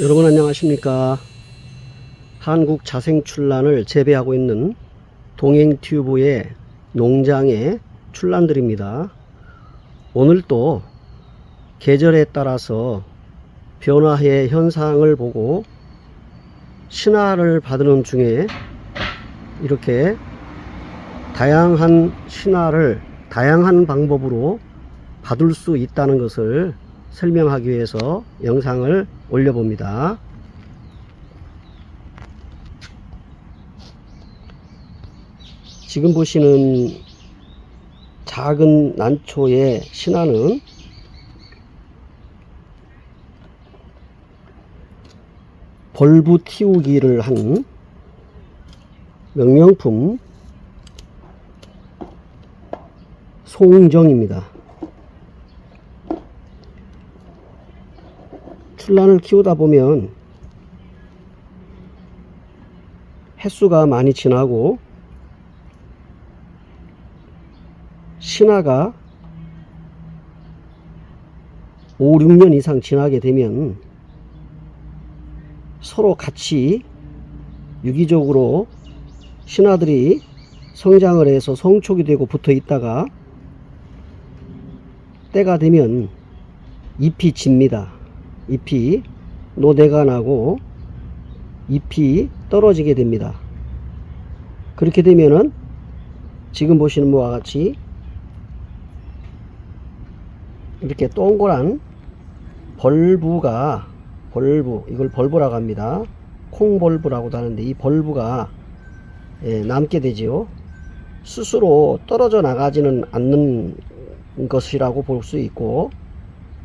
여러분 안녕하십니까. 한국 자생출란을 재배하고 있는 동행튜브의 농장의 출란들입니다. 오늘 또 계절에 따라서 변화의 현상을 보고 신화를 받는 중에 이렇게 다양한 신화를 다양한 방법으로 받을 수 있다는 것을 설명하기 위해서 영상을 올려봅니다. 지금 보시는 작은 난초의 신화는 벌브 틔우기를 한 명령품 송정입니다. 출란을 키우다 보면 횟수가 많이 지나고 신화가 5, 6년 이상 지나게 되면 서로 같이 유기적으로 신화들이 성장을 해서 성촉이 되고 붙어 있다가 때가 되면 잎이 집니다. 잎이 노대가 나고 잎이 떨어지게 됩니다. 그렇게 되면은 지금 보시는 바와 같이 이렇게 동그란 벌브가 이걸 벌브라고 합니다. 콩벌브라고도 하는데 이 벌브가 남게 되지요. 스스로 떨어져 나가지는 않는 것이라고 볼 수 있고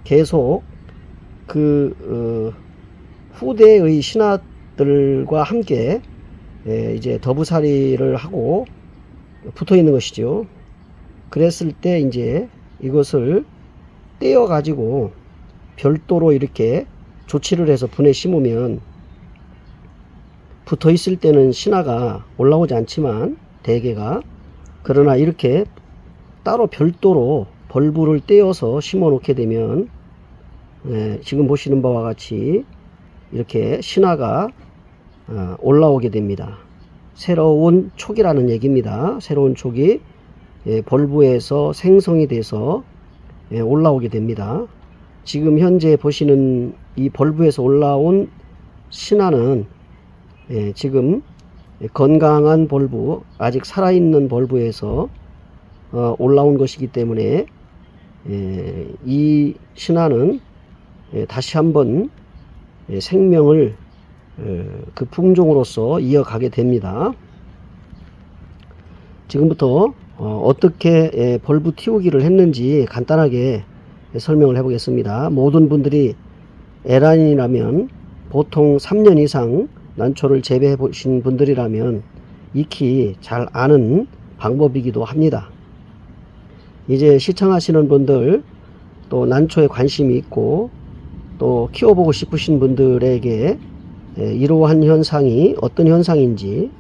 계속 후대의 신화들과 함께 이제 더부살이를 하고 붙어 있는 것이죠. 그랬을 때 이제 이것을 떼어 가지고 별도로 이렇게 조치를 해서 분에 심으면 붙어 있을 때는 신화가 올라오지 않지만 대개가, 그러나 이렇게 따로 별도로 벌브를 떼어서 심어 놓게 되면 지금 보시는 바와 같이 이렇게 신화가 올라오게 됩니다. 새로운 촉이라는 얘기입니다. 새로운 촉이 벌브에서 생성이 돼서 올라오게 됩니다. 지금 현재 보시는 이 벌브에서 올라온 신화는 지금 건강한 벌브, 아직 살아있는 벌브에서 올라온 것이기 때문에 이 신화는 다시 한번 생명을 그 품종으로서 이어가게 됩니다. 지금부터 어떻게 벌브 틔우기를 했는지 간단하게 설명을 해 보겠습니다. 모든 분들이 에란이라면 보통 3년 이상 난초를 재배해 보신 분들이라면 익히 잘 아는 방법이기도 합니다. 이제 시청하시는 분들, 또 난초에 관심이 있고 또 키워보고 싶으신 분들에게 이러한 현상이 어떤 현상인지,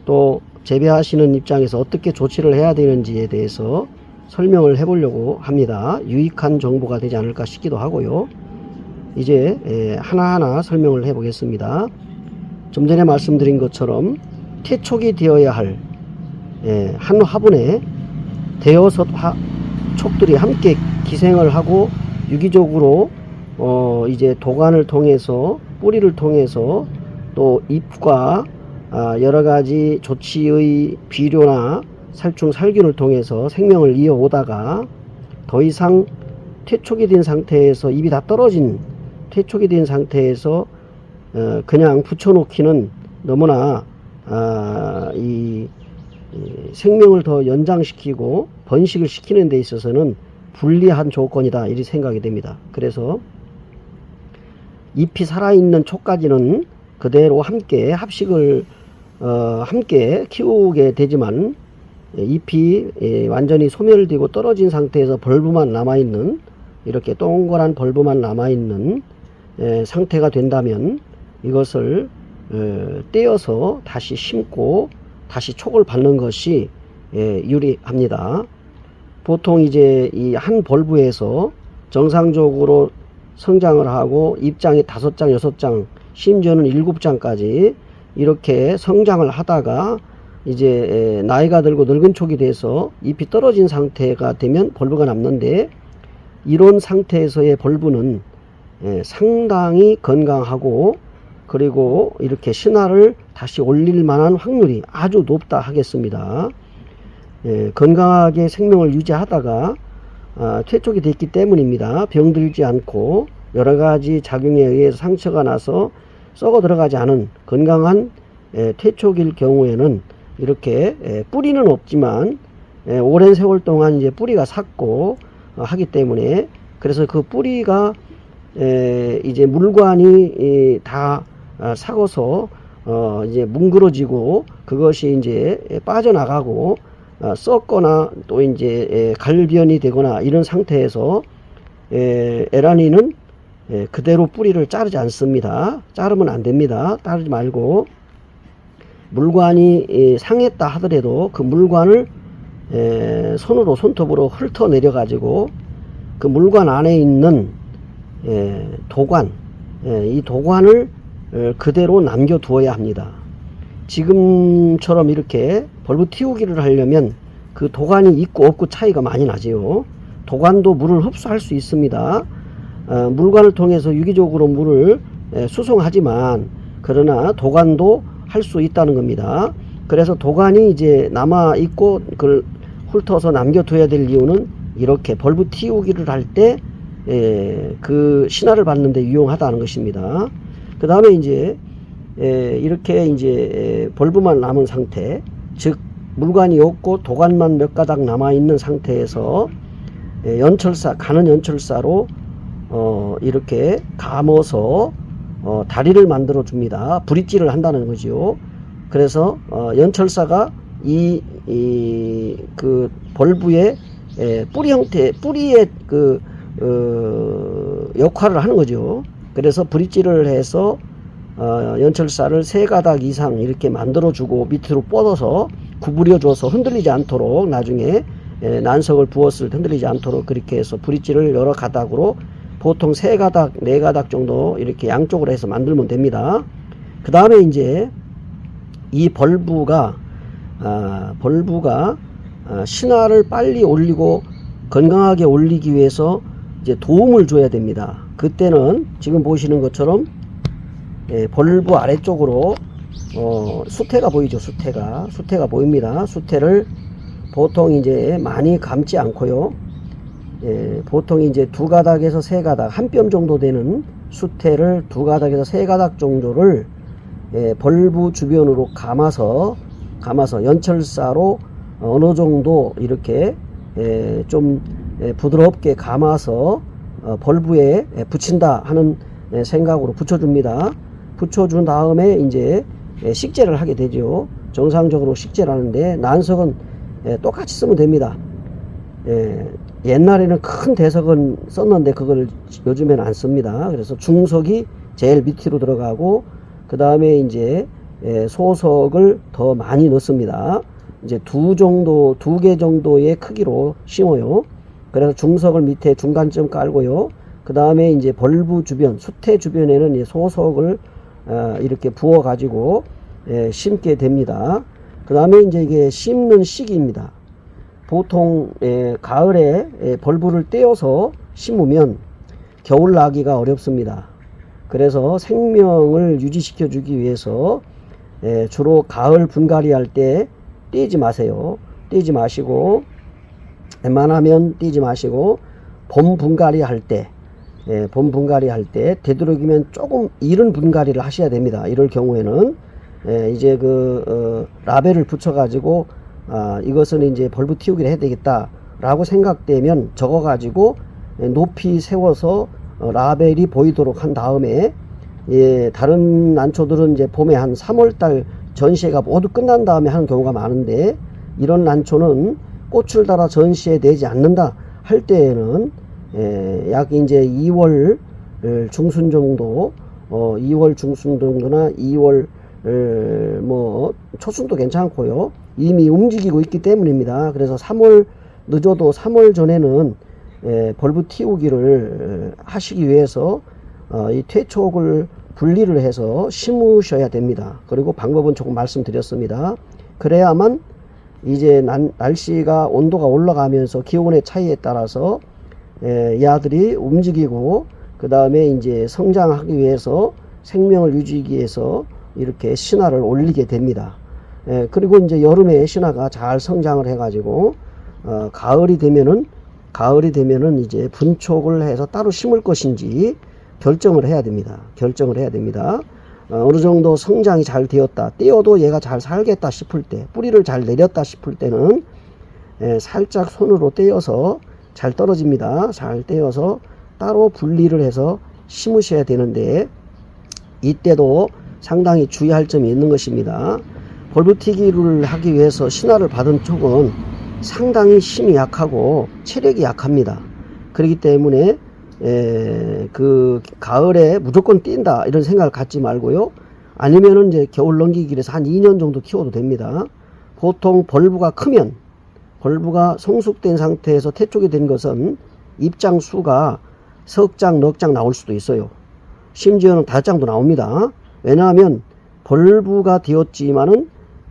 또 재배하시는 입장에서 어떻게 조치를 해야 되는지에 대해서 설명을 해 보려고 합니다. 유익한 정보가 되지 않을까 싶기도 하고요. 이제 하나하나 설명을 해 보겠습니다. 좀 전에 말씀드린 것처럼 태촉이 되어야 할 한 화분에 대여섯 촉들이 함께 기생을 하고 유기적으로 이제 도관을 통해서, 뿌리를 통해서, 또 잎과 여러가지 조치의 비료나 살충 살균을 통해서 생명을 이어오다가 더 이상 퇴촉이 된 상태에서, 잎이 다 떨어진 퇴촉이 된 상태에서 그냥 붙여놓기는 너무나 이 생명을 더 연장시키고 번식을 시키는 데 있어서는 불리한 조건이다, 이렇게 생각이 됩니다. 그래서 잎이 살아있는 촉까지는 그대로 함께 합식을 함께 키우게 되지만, 잎이 완전히 소멸되고 떨어진 상태에서 벌브만 남아있는, 이렇게 동그란 벌브만 남아있는 상태가 된다면 이것을 떼어서 다시 심고 다시 촉을 받는 것이 유리합니다. 보통 이제 이 한 벌브에서 정상적으로 성장을 하고 잎장이 5장, 6장, 심지어는 7장까지 이렇게 성장을 하다가 이제 나이가 들고 늙은 촉이 돼서 잎이 떨어진 상태가 되면 벌브가 남는데, 이런 상태에서의 벌브는 상당히 건강하고, 그리고 이렇게 신화를 다시 올릴 만한 확률이 아주 높다 하겠습니다. 건강하게 생명을 유지하다가 퇴촉이 됐기 때문입니다. 병들지 않고 여러가지 작용에 의해서 상처가 나서 썩어 들어가지 않은 건강한 퇴촉일 경우에는 이렇게 뿌리는 없지만 오랜 세월 동안 이제 뿌리가 삭고 하기 때문에, 그래서 그 뿌리가 이제 물관이 다 삭어서 이제 뭉그러지고 그것이 이제 빠져나가고 썩거나 또 이제 갈변이 되거나 이런 상태에서 에라니는 그대로 뿌리를 자르지 않습니다. 자르면 안 됩니다. 자르지 말고, 물관이 상했다 하더라도 그 물관을 손으로, 손톱으로 훑어 내려 가지고 그 물관 안에 있는 도관, 이 도관을 그대로 남겨 두어야 합니다. 지금처럼 이렇게 벌브 틔우기를 하려면 그 도관이 있고 없고 차이가 많이 나지요. 도관도 물을 흡수할 수 있습니다. 물관을 통해서 유기적으로 물을 수송하지만, 그러나 도관도 할 수 있다는 겁니다. 그래서 도관이 이제 남아 있고 그걸 훑어서 남겨둬야 될 이유는 이렇게 벌브 틔우기를 할 때 그 신화를 받는데 유용하다는 것입니다. 그 다음에 이제 이렇게 이제 벌브만 남은 상태, 즉 물관이 없고 도관만 몇 가닥 남아 있는 상태에서 연철사, 가는 연철사로 이렇게 감아서 다리를 만들어 줍니다. 브릿지를 한다는 거죠. 그래서 연철사가 그 벌브의 뿌리 형태, 뿌리의 그 역할을 하는 거죠. 그래서 브릿지를 해서 연철사를 3가닥 이상 이렇게 만들어 주고 밑으로 뻗어서 구부려 줘서 흔들리지 않도록, 나중에 난석을 부었을 때 흔들리지 않도록 그렇게 해서 브릿지를 여러 가닥으로 보통 3가닥, 4가닥 정도 이렇게 양쪽으로 해서 만들면 됩니다. 그 다음에 이제 이 벌브가 신화를 빨리 올리고 건강하게 올리기 위해서 이제 도움을 줘야 됩니다. 그때는 지금 보시는 것처럼 벌브 아래쪽으로 수태가 보이죠. 수태가 보입니다. 수태를 보통 이제 많이 감지 않고요. 보통 이제 2가닥에서 3가닥, 한 뼘 정도 되는 수태를 2가닥에서 3가닥 정도를 벌브 주변으로 감아서 연철사로 어느 정도 이렇게 좀 부드럽게 감아서 벌브에 붙인다 하는 생각으로 붙여줍니다. 붙여준 다음에 이제 식재를 하게 되죠. 정상적으로 식재를 하는데, 난석은 똑같이 쓰면 됩니다. 옛날에는 큰 대석은 썼는데 그걸 요즘에는 안 씁니다. 그래서 중석이 제일 밑으로 들어가고, 그 다음에 이제 소석을 더 많이 넣습니다. 이제 2개 정도의 크기로 심어요. 그래서 중석을 밑에 중간쯤 깔고요. 그 다음에 이제 벌브 주변, 수태 주변에는 소석을 이렇게 부어 가지고 심게 됩니다. 그 다음에 이제 이게 심는 시기입니다. 보통 가을에 벌브를 떼어서 심으면 겨울 나기가 어렵습니다. 그래서 생명을 유지시켜 주기 위해서 주로 가을 분갈이 할 때 떼지 마세요. 떼지 마시고, 웬만하면 떼지 마시고, 봄 분갈이 할 때 되도록이면 조금 이른 분갈이를 하셔야 됩니다. 이럴 경우에는 이제 라벨을 붙여 가지고 이것은 이제 벌브 틔우기를 해야 되겠다 라고 생각되면 적어 가지고 높이 세워서 라벨이 보이도록 한 다음에, 다른 난초들은 이제 봄에 한 3월달 전시회가 모두 끝난 다음에 하는 경우가 많은데, 이런 난초는 꽃을 달아 전시회 내지 않는다 할 때에는 약 이제 2월 중순 정도, 2월 중순 정도나 2월 뭐 초순도 괜찮고요. 이미 움직이고 있기 때문입니다. 그래서 3월 늦어도 3월 전에는 벌브 틔우기를 하시기 위해서 이 퇴촉을 분리를 해서 심으셔야 됩니다. 그리고 방법은 조금 말씀드렸습니다. 그래야만 이제 날씨가 온도가 올라가면서 기온의 차이에 따라서 이 아들이 움직이고 그 다음에 이제 성장하기 위해서 생명을 유지하기 위해서 이렇게 신화를 올리게 됩니다. 그리고 이제 여름에 신화가 잘 성장을 해가지고 가을이 되면은 이제 분촉을 해서 따로 심을 것인지 결정을 해야 됩니다. 어느 정도 성장이 잘 되었다, 떼어도 얘가 잘 살겠다 싶을 때, 뿌리를 잘 내렸다 싶을 때는 살짝 손으로 떼어서 잘 떨어집니다. 잘 떼어서 따로 분리를 해서 심으셔야 되는데, 이때도 상당히 주의할 점이 있는 것입니다. 벌브튀기를 하기 위해서 신화를 받은 쪽은 상당히 힘이 약하고 체력이 약합니다. 그렇기 때문에 그 가을에 무조건 뛴다 이런 생각을 갖지 말고요. 아니면은 이제 겨울 넘기기 위해서 한 2년 정도 키워도 됩니다. 보통 벌브가 크면, 벌브가 성숙된 상태에서 태촉이 된 것은 입장 수가 석 장, 넉 장 나올 수도 있어요. 심지어는 5장도 나옵니다. 왜냐하면 벌브가 되었지만은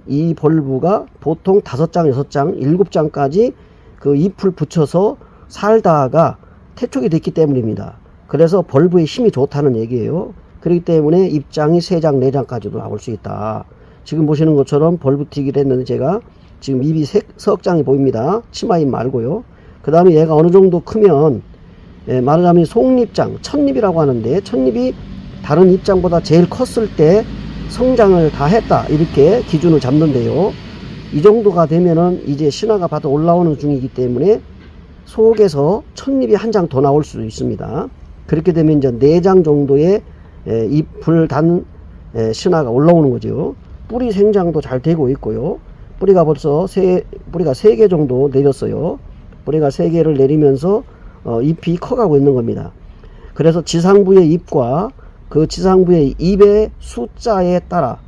이 벌브가 보통 5장, 6장, 7장까지 그 잎을 붙여서 살다가 태촉이 됐기 때문입니다. 그래서 벌브의 힘이 좋다는 얘기예요. 그렇기 때문에 입장이 3장, 4장까지도 나올 수 있다. 지금 보시는 것처럼 벌브튀기를 했는데 제가 지금 잎이 석 장이 보입니다. 치마잎 말고요. 그 다음에 얘가 어느 정도 크면 말하자면 속잎장, 첫잎이라고 하는데, 첫잎이 다른 잎장보다 제일 컸을 때 성장을 다 했다 이렇게 기준을 잡는데요. 이 정도가 되면은 이제 신화가 받아 올라오는 중이기 때문에 속에서 첫잎이 한 장 더 나올 수도 있습니다. 그렇게 되면 이제 4장 정도의 잎을 단 신화가 올라오는 거죠. 뿌리 생장도 잘 되고 있고요. 뿌리가 벌써 뿌리가 3개 정도 내렸어요. 뿌리가 3개를 내리면서 잎이 커가고 있는 겁니다. 그래서 지상부의 잎과 그 지상부의 잎의 숫자에 따라,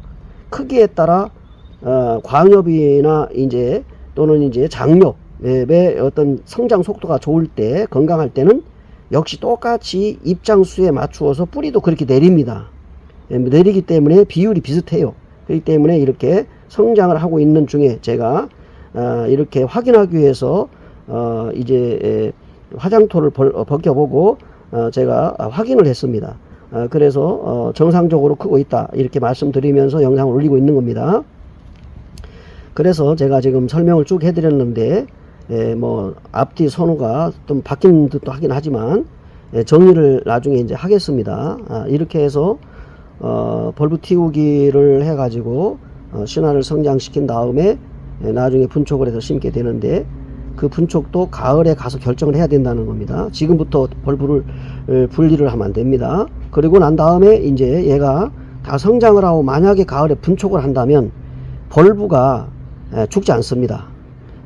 크기에 따라 광엽이나 이제 또는 이제 장엽의 어떤 성장 속도가 좋을 때, 건강할 때는 역시 똑같이 잎장수에 맞추어서 뿌리도 그렇게 내립니다. 내리기 때문에 비율이 비슷해요. 그렇기 때문에 이렇게 성장을 하고 있는 중에 제가 이렇게 확인하기 위해서 이제 화장토를 벗겨보고 제가 확인을 했습니다. 그래서 정상적으로 크고 있다 이렇게 말씀드리면서 영상을 올리고 있는 겁니다. 그래서 제가 지금 설명을 쭉 해드렸는데 뭐 앞뒤 선호가 좀 바뀐 듯도 하긴 하지만 정리를 나중에 이제 하겠습니다. 이렇게 해서 벌브 틔우기를 해 가지고 신화를 성장시킨 다음에 나중에 분촉을 해서 심게 되는데, 그 분촉도 가을에 가서 결정을 해야 된다는 겁니다. 지금부터 벌브를 분리를 하면 안 됩니다. 그리고 난 다음에 이제 얘가 다 성장을 하고 만약에 가을에 분촉을 한다면 벌브가 죽지 않습니다.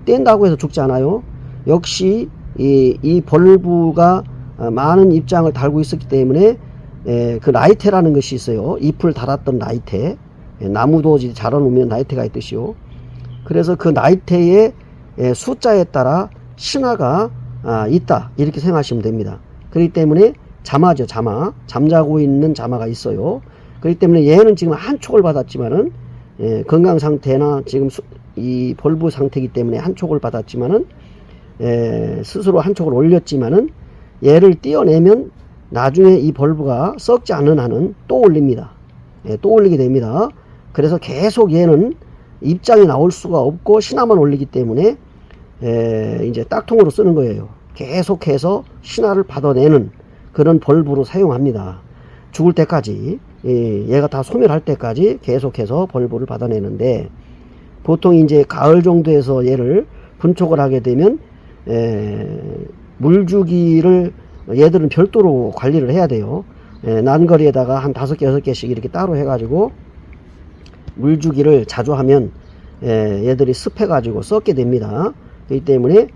뗀다고 해서 죽지 않아요. 역시 이 벌브가 많은 잎장을 달고 있었기 때문에 그 나이테라는 것이 있어요. 잎을 달았던 나이테, 나무도 자라놓으면 나이테가 있듯이요. 그래서 그 나이테의 숫자에 따라 신화가 있다 이렇게 생각하시면 됩니다. 그렇기 때문에 자마죠. 잠자고 있는 자마가 있어요. 그렇기 때문에 얘는 지금 한 촉을 받았지만은 건강 상태나 지금 이 벌브 상태이기 때문에 한 촉을 받았지만은 스스로 한 촉을 올렸지만은 얘를 띄어내면 나중에 이 벌브가 썩지 않는 한은 또 올립니다. 또 올리게 됩니다. 그래서 계속 얘는 입장이 나올 수가 없고 신화만 올리기 때문에 이제 딱통으로 쓰는 거예요. 계속해서 신화를 받아내는 그런 벌브로 사용합니다. 죽을 때까지, 얘가 다 소멸할 때까지 계속해서 벌브를 받아내는데, 보통 이제 가을 정도에서 얘를 분촉을 하게 되면 물주기를 얘들은 별도로 관리를 해야 돼요. 난거리에다가 한 5개, 6개씩 이렇게 따로 해가지고 물주기를 자주 하면 얘들이 습해가지고 썩게 됩니다. 그렇기 때문에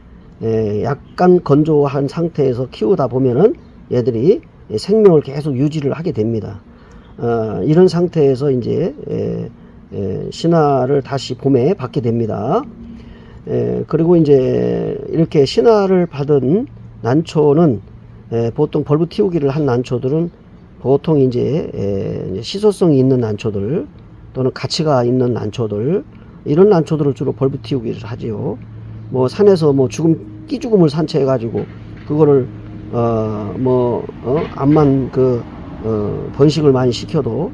약간 건조한 상태에서 키우다 보면은 얘들이 생명을 계속 유지를 하게 됩니다. 이런 상태에서 이제 신화를 다시 봄에 받게 됩니다. 그리고 이제 이렇게 신화를 받은 난초는 보통 벌브 틔우기를 한 난초들은 보통 이제 시소성이 있는 난초들 또는 가치가 있는 난초들, 이런 난초들을 주로 벌브 틔우기를 하지요. 뭐 산에서 뭐 끼죽음을 산채해 가지고 그거를 암만 번식을 많이 시켜도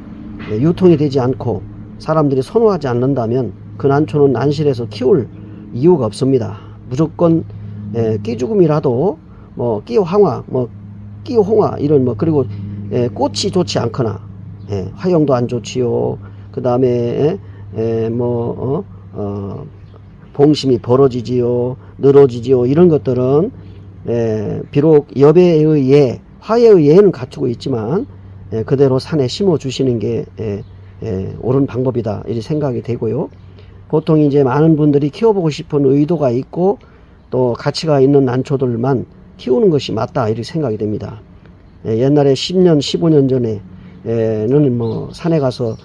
유통이 되지 않고 사람들이 선호하지 않는다면 그 난초는 난실에서 키울 이유가 없습니다. 무조건 끼죽음이라도 뭐 끼황화, 뭐 끼홍화 이런 그리고 꽃이 좋지 않거나 화형도 안 좋지요. 그 다음에 봉심이 벌어지지요, 늘어지지요. 이런 것들은 비록 여배의 예, 화해의 예는 갖추고 있지만 그대로 산에 심어 주시는 게 옳은 방법이다 이렇게 생각이 되고요. 보통 이제 많은 분들이 키워보고 싶은 의도가 있고 또 가치가 있는 난초들만 키우는 것이 맞다 이렇게 생각이 됩니다. 옛날에 10년 15년 전에는 뭐 산에 가서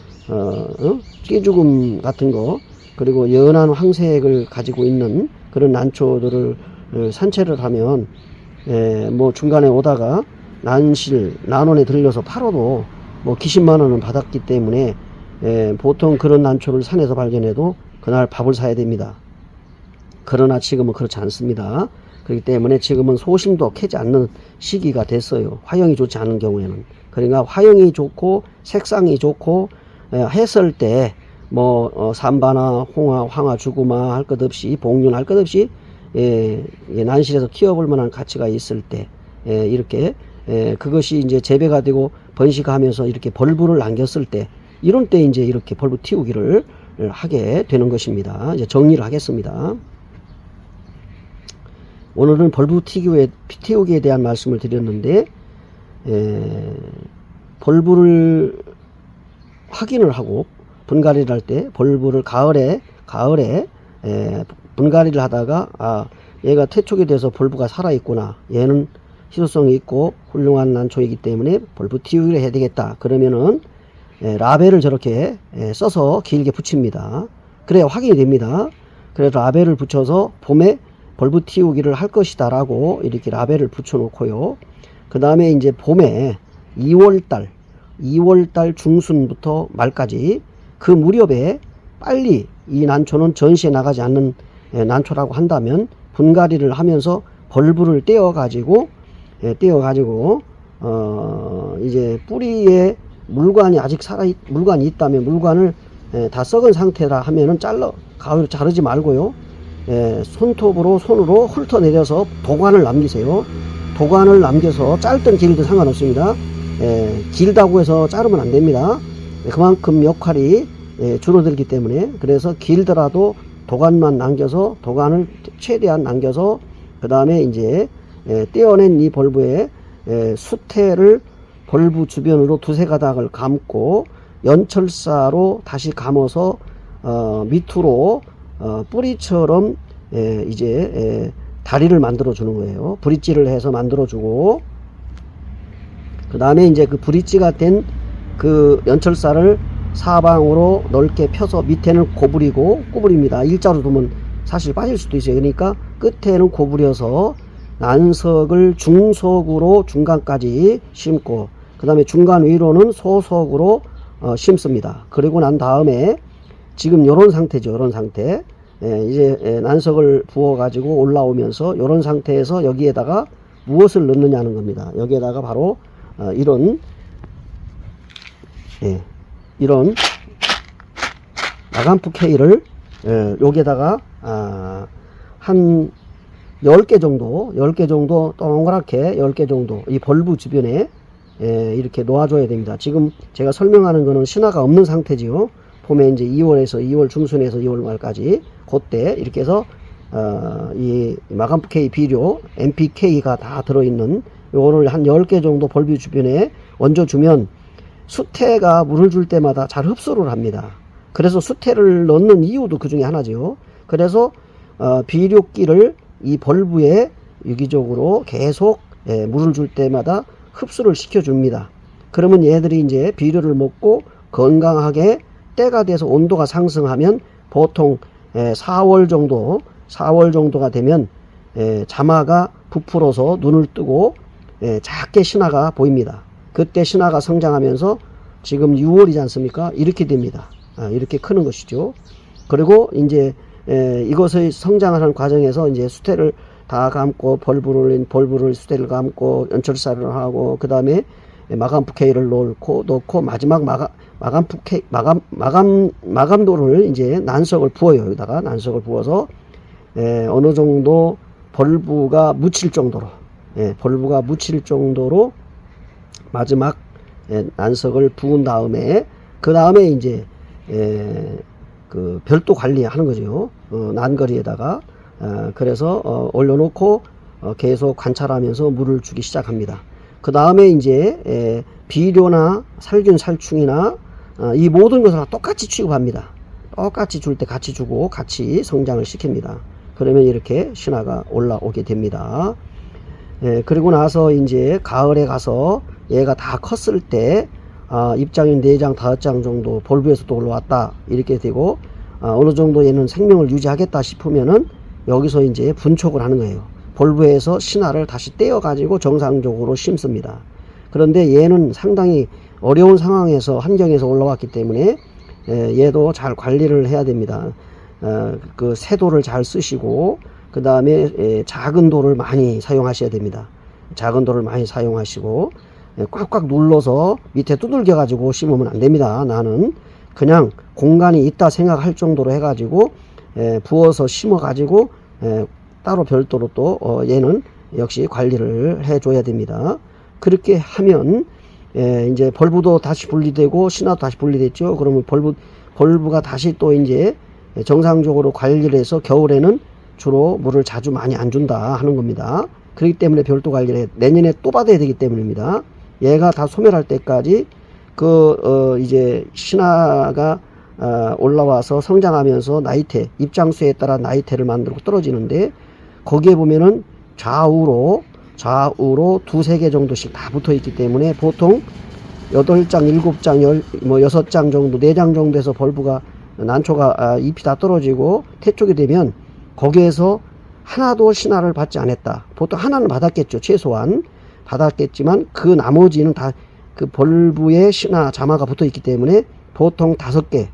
끼죽음 같은 거 그리고 연한 황색을 가지고 있는 그런 난초들을 산채를 하면 뭐 중간에 오다가 난원에 들려서 팔아도 뭐 기십만 원은 받았기 때문에 보통 그런 난초를 산에서 발견해도 그날 밥을 사야 됩니다. 그러나 지금은 그렇지 않습니다. 그렇기 때문에 지금은 소심도 캐지 않는 시기가 됐어요. 화형이 좋지 않은 경우에는. 그러니까 화형이 좋고 색상이 좋고 했을 때 뭐 삼바나 홍화, 황화, 주구마 할 것 없이 복륜 할 것 없이 난실에서 키워볼 만한 가치가 있을 때 이렇게 그것이 이제 재배가 되고 번식하면서 이렇게 벌브를 남겼을 때 이런 때 이제 이렇게 벌브 틔우기를 하게 되는 것입니다. 이제 정리를 하겠습니다. 오늘은 벌브 틔우기에 대한 말씀을 드렸는데 벌브를 확인을 하고 분갈이를 할 때 벌브를 가을에 분갈이를 하다가 얘가 퇴촉이 돼서 벌브가 살아있구나, 얘는 희소성이 있고 훌륭한 난초이기 때문에 벌브 틔우기를 해야 되겠다 그러면은 라벨을 저렇게 써서 길게 붙입니다. 그래야 확인이 됩니다. 그래서 라벨을 붙여서 봄에 벌브 틔우기를 할 것이다 라고 이렇게 라벨을 붙여 놓고요. 그 다음에 이제 봄에 2월달 중순부터 말까지 그 무렵에 빨리 이 난초는 전시에 나가지 않는 난초라고 한다면 분갈이를 하면서 벌브를 떼어 가지고 이제 뿌리에 물관이 아직 물관이 있다면 물관을 다 썩은 상태라 하면은 가위로 자르지 말고요. 손으로 훑어내려서 도관을 남기세요. 도관을 남겨서 짧든 길든 상관없습니다. 길다고 해서 자르면 안 됩니다. 그만큼 역할이 줄어들기 때문에. 그래서 길더라도 도관만 남겨서 도관을 최대한 남겨서 그 다음에 이제 떼어낸 이 벌브에 수태를 벌브 주변으로 두세 가닥을 감고 연철사로 다시 감아서 밑으로 뿌리처럼 이제 다리를 만들어 주는 거예요. 브릿지를 해서 만들어 주고 그 다음에 이제 그 브릿지가 된 그 연철사를 사방으로 넓게 펴서 밑에는 구부립니다. 일자로 두면 사실 빠질 수도 있어요. 그러니까 끝에는 구부려서 난석을 중석으로 중간까지 심고 그 다음에 중간 위로는 소석으로 심습니다. 그리고 난 다음에 지금 요런 상태죠. 요런 상태. 이제 난석을 부어 가지고 올라오면서 요런 상태에서 여기에다가 무엇을 넣느냐는 겁니다. 여기에다가 바로 이런 나간푸 K를 여기에다가 한 10개 정도 동그랗게 10개 정도 이 벌브 주변에 이렇게 놓아줘야 됩니다. 지금 제가 설명하는 거는 신화가 없는 상태지요. 봄에 이제 2월 중순에서 2월 말까지 그때 이렇게 해서 이 마간푸 K 비료 NPK가 다 들어있는 요거를 한 10개 정도 벌브 주변에 얹어주면 수태가 물을 줄 때마다 잘 흡수를 합니다. 그래서 수태를 넣는 이유도 그 중에 하나죠. 그래서 비료기를 이 벌브에 유기적으로 계속 물을 줄 때마다 흡수를 시켜줍니다. 그러면 얘들이 이제 비료를 먹고 건강하게 때가 돼서 온도가 상승하면 보통 4월 정도 4월 정도가 되면 자마가 부풀어서 눈을 뜨고 작게 신화가 보입니다. 그때 신화가 성장하면서 지금 6월이지 않습니까? 이렇게 됩니다. 이렇게 크는 것이죠. 그리고 이제 이것의 성장하는 과정에서 이제 수태를 다 감고 벌브를 수태를 감고 연철사를 하고 그 다음에 마감 부케이를 넣고 마지막 마감도를 이제 난석을 부어요. 여기다가 난석을 부어서 어느 정도 벌브가 묻힐 정도로 마지막 난석을 부은 다음에 그 다음에 이제 그 별도 관리하는 거죠. 난거리에다가 그래서 올려놓고 계속 관찰하면서 물을 주기 시작합니다. 그 다음에 이제 비료나 살균 살충이나 이 모든 것을 똑같이 취급합니다. 똑같이 줄 때 같이 주고 같이 성장을 시킵니다. 그러면 이렇게 신화가 올라오게 됩니다. 그리고 나서 이제 가을에 가서 얘가 다 컸을 때 입장이 4장 5장 정도 벌브에서 또 올라왔다 이렇게 되고 어느 정도 얘는 생명을 유지하겠다 싶으면은 여기서 이제 분촉을 하는 거예요. 벌브에서 신화를 다시 떼어 가지고 정상적으로 심습니다. 그런데 얘는 상당히 어려운 상황에서 환경에서 올라왔기 때문에 얘도 잘 관리를 해야 됩니다. 그 세도를 잘 쓰시고 그 다음에 작은 돌을 많이 사용하셔야 됩니다. 작은 돌을 많이 사용하시고 꽉꽉 눌러서 밑에 두들겨 가지고 심으면 안 됩니다. 나는 그냥 공간이 있다 생각할 정도로 해가지고 부어서 심어 가지고 따로 별도로 또 얘는 역시 관리를 해줘야 됩니다. 그렇게 하면 이제 벌브도 다시 분리되고 신화도 다시 분리됐죠. 그러면 벌브가 다시 또 이제 정상적으로 관리를 해서 겨울에는 주로 물을 자주 많이 안 준다 하는 겁니다. 그렇기 때문에 별도 관리를 내년에 또 받아야 되기 때문입니다. 얘가 다 소멸할 때까지 이제 신화가 올라와서 성장하면서 나이테 입장수에 따라 나이테를 만들고 떨어지는데 거기에 보면은 좌우로 두세 개 정도씩 다 붙어 있기 때문에 보통 8장, 7장, 6장 정도, 4장 정도에서 벌브가 난초가 잎이 다 떨어지고 태쪽이 되면 거기에서 하나도 신화를 받지 않았다. 보통 하나는 받았겠죠. 최소한 받았겠지만 그 나머지는 다 그 벌브에 신화 자마가 붙어 있기 때문에 보통 5개,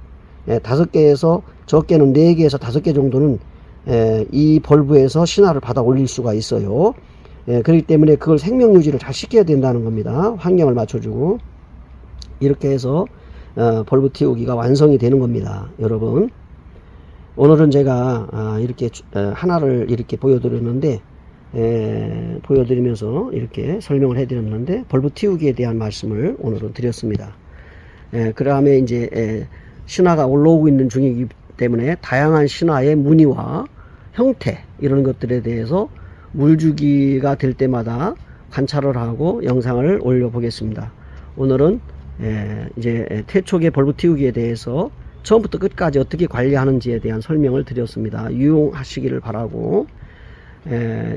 5개에서 적게는 4개에서 5개 정도는 이 벌브에서 신화를 받아 올릴 수가 있어요. 그렇기 때문에 그걸 생명 유지를 잘 시켜야 된다는 겁니다. 환경을 맞춰주고 이렇게 해서 벌브 틔우기가 완성이 되는 겁니다. 여러분, 오늘은 제가 이렇게 하나를 이렇게 보여드렸는데 보여드리면서 이렇게 설명을 해드렸는데 벌브 틔우기에 대한 말씀을 오늘은 드렸습니다. 그 다음에 이제 신화가 올라오고 있는 중이기 때문에 다양한 신화의 무늬와 형태 이런 것들에 대해서 물주기가 될 때마다 관찰을 하고 영상을 올려 보겠습니다. 오늘은 이제 태초계 벌브 틔우기에 대해서 처음부터 끝까지 어떻게 관리하는지에 대한 설명을 드렸습니다. 유용하시기를 바라고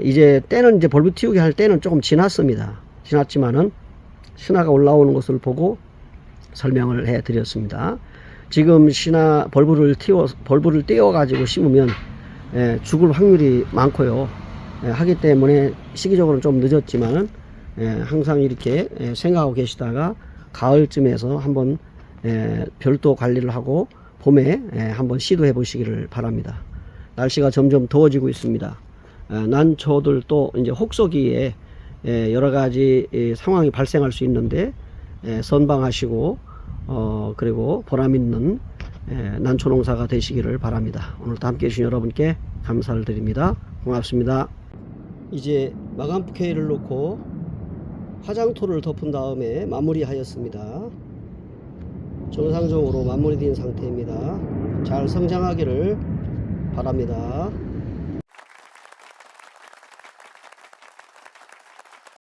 이제 때는 이제 벌브 틔우기 할 때는 조금 지났지만은 신화가 올라오는 것을 보고 설명을 해 드렸습니다. 지금 벌브를 떼어 가지고 심으면 죽을 확률이 많고요. 하기 때문에 시기적으로는 좀 늦었지만은 항상 이렇게 생각하고 계시다가 가을쯤에서 한번 별도 관리를 하고 봄에 한번 시도해 보시기를 바랍니다. 날씨가 점점 더워지고 있습니다. 난초들도 이제 혹서기에 여러 가지 상황이 발생할 수 있는데 선방하시고 그리고 보람 있는 난초 농사가 되시기를 바랍니다. 오늘도 함께 해주신 여러분께 감사를 드립니다. 고맙습니다. 이제 마감 부케이를 놓고 화장토를 덮은 다음에 마무리하였습니다. 정상적으로 마무리된 상태입니다. 잘 성장하기를 바랍니다.